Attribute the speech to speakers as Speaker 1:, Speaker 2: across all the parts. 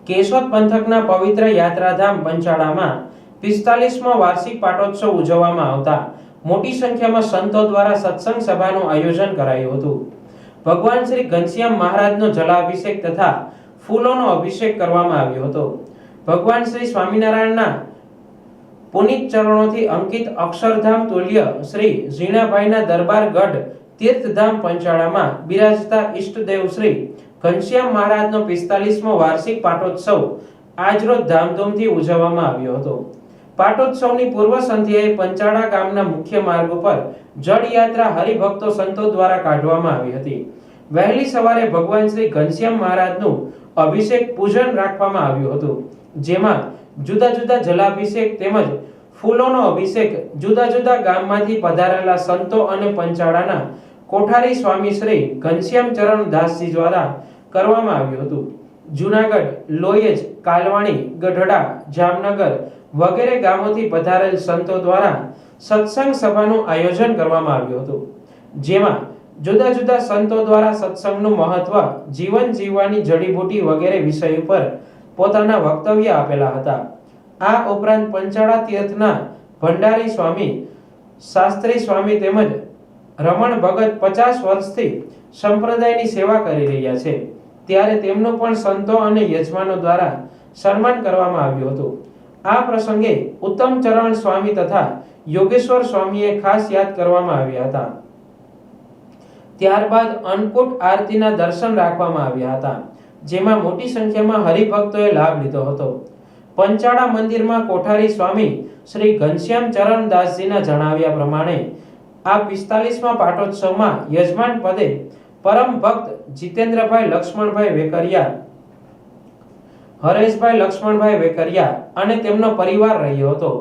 Speaker 1: કેશોદ પંથકના પવિત્ર યાત્રાધામ પંચાળામાં 45મો વાર્ષિક પાટોત્સવ ઉજવવામાં આવતા મોટી સંખ્યામાં સંતો દ્વારા સત્સંગ સભાનું આયોજન કરાયું હતું। ભગવાન શ્રી ઘનશ્યામ મહારાજનો જલાભિષેક તથા ફૂલોનો અભિષેક કરવામાં આવ્યો હતો। ભગવાન શ્રી સ્વામિનારાયણના પુનિત ચરણોથી અંકિત અક્ષરધામ તુલ્ય શ્રી ઝીણાભાઈના દરબાર ગઢ તીર્થધામ પંચાળામાં બિરાજતા ઈષ્ટદેવ શ્રી ઘનશ્યામ મહારાજનો 45મો વાર્ષિક પાટોત્સવ આજરોજ ધામધૂમથી ઉજવવામાં આવ્યો હતો। પાટોત્સવની પૂર્વ સંધ્યાએ પંચાળા ગામના મુખ્ય માર્ગ ઉપર જળયાત્રા હરિભક્તો સંતો દ્વારા કાઢવામાં આવી હતી। વહેલી સવારે ભગવાન શ્રી ઘનશ્યામ મહારાજનું અભિષેક પૂજન રાખવામાં આવ્યું હતું, જેમાં જુદા જુદા જલાભિષેક તેમજ ફૂલોનો અભિષેક જુદા જુદા ગામમાંથી પધારેલા સંતો અને પંચાળાના કોઠારી સ્વામી શ્રી ઘનશ્યામ ચરણ દાસજી દ્વારા કરવામાં આવ્યું હતું। જૂનાગઢ, લોયેજ, કાલવાણી, ગઢડા, જામનગર વગેરે ગામોથી પધારેલ સંતો દ્વારા સત્સંગ સભાનું આયોજન કરવામાં આવ્યું હતું, જેમાં જુદા જુદા સંતો દ્વારા સત્સંગનું મહત્વ, જીવન જીવવાની જડીબુટી વગેરે વિષય ઉપર પોતાના વક્તવ્ય આપેલા હતા। આ ઉપરાંત પંચાળા તીર્થના ભંડારી સ્વામી, શાસ્ત્રી સ્વામી તેમજ રમણ ભગત 50 વર્ષથી સંપ્રદાયની સેવા કરી રહ્યા છે, ત્યારે તેમનું પણ સંતો અને યજમાનો દ્વારા સન્માન કરવામાં આવ્યું હતું। આ પ્રસંગે ઉત્તમ ચરણ સ્વામી તથા યોગેશ્વર સ્વામીએ ખાસ યાદ કરવામાં આવ્યા હતા। ત્યારબાદ અન્નકૂટ આરતીના દર્શન રાખવામાં આવ્યા હતા, જેમાં મોટી સંખ્યામાં હરિભક્તોએ લાભ લીધો હતો। પંચાળા મંદિરમાં કોઠારી સ્વામી શ્રી ઘનશ્યામ ચરણ દાસજીના જણાવ્યા પ્રમાણે આ 45મા પાટોત્સવમાં યજમાન પદે પરમ ભક્ત જીતેન્દ્રભાઈ લક્ષ્મણભાઈ વેકરિયા, હરેશભાઈ લક્ષ્મણભાઈ વેકરિયા અને તેમનો પરિવાર રહ્યો હતો।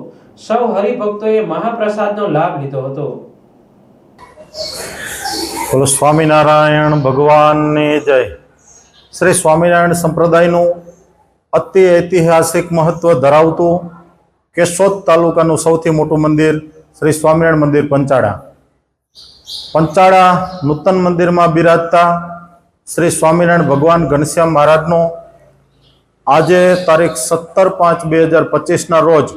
Speaker 1: સૌ હરિભક્તોએ મહાપ્રસાદનો લાભ લીધો હતો।
Speaker 2: બોલો સ્વામિનારાયણ ભગવાનની જય। શ્રી સ્વામિનારાયણ સંપ્રદાયનું અતિ ઐતિહાસિક મહત્વ ધરાવતું કેશોદ તાલુકાનું સૌથી મોટું મંદિર શ્રી સ્વામિનારાયણ મંદિર પંચાળા નૂતન મંદિરમાં બિરાજતા શ્રી સ્વામિનારાયણ ભગવાન ઘનશ્યામ મહારાજનો આજે તારીખ 17/5/2025ના રોજ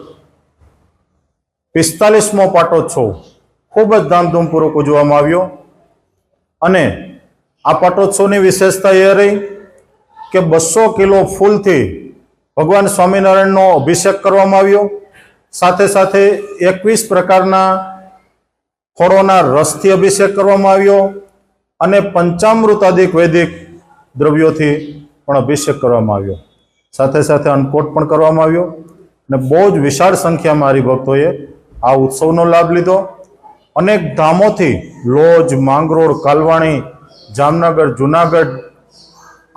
Speaker 2: 45મો પાટોત્સવ ખૂબ જ ધામધૂમપૂર્વક ઉજવવામાં આવ્યો। અને આ પાટોત્સવની વિશેષતા એ રહી કે 200 કિલો ફૂલથી ભગવાન સ્વામિનારાયણનો અભિષેક કરવામાં આવ્યો। સાથે સાથે 21 પ્રકારના ફળોના રસથી અભિષેક કરવામાં આવ્યો અને પંચામૃત આદિક વૈદિક દ્રવ્યોથી પણ અભિષેક કરવામાં આવ્યો। સાથે સાથે અન્નકૂટ પણ કરવામાં આવ્યો અને બહુ જ વિશાળ સંખ્યામાં હરિભક્તોએ આ ઉત્સવનો લાભ લીધો। અનેક ધામોથી લોજ, માંગરોળ, કાલવાણી, જામનગર, જૂનાગઢ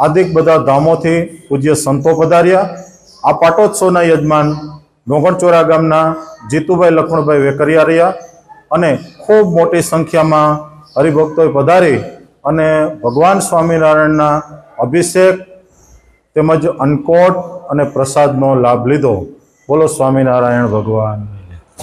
Speaker 2: આદિક બધા ધામોથી પૂજ્ય સંતો પધાર્યા। આ પાટોત્સવના યજમાન ડોંગરચોરા ગામના જીતુભાઈ લક્ષ્મણભાઈ વેકરિયા રહ્યા અને ખૂબ મોટી સંખ્યામાં હરિભક્તોએ પધારી અને ભગવાન સ્વામિનારાયણના અભિષેક તેમજ અન્નકૂટ અને પ્રસાદનો લાભ લીધો। બોલો સ્વામિનારાયણ ભગવાન।